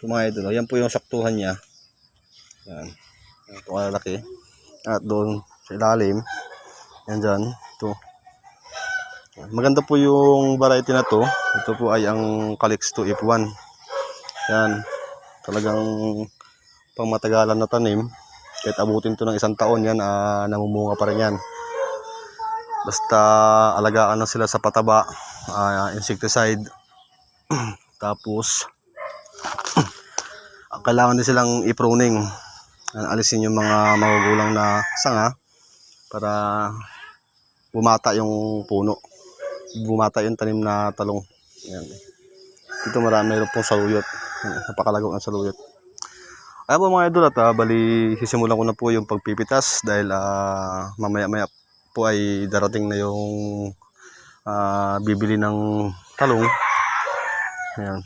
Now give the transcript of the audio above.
Ito mga idol, yan po yung saktuhan niya. Yan. Ito kalaki. At doon sa ilalim, yan dyan. Ito. Maganda po yung variety na to. Ito po ay ang Calix 2 F1. Yan. Talagang pang matagalan na tanim. Kahit abutin to ng 1 taon yan, namumunga pa rin yan. Basta alagaan na sila sa pataba, insecticide. Tapos kailangan din silang i-pruning. Alisin yung mga magugulang na sanga para bumata yung puno. Bumata yung tanim na talong. Yan. Dito mayroon pong saluyot. Napakalago ng saluyot. Ayan po mga idol, at bali sisimulan ko na po yung pagpipitas dahil mamaya-maya po ay darating na yung bibili ng talong. Ayan.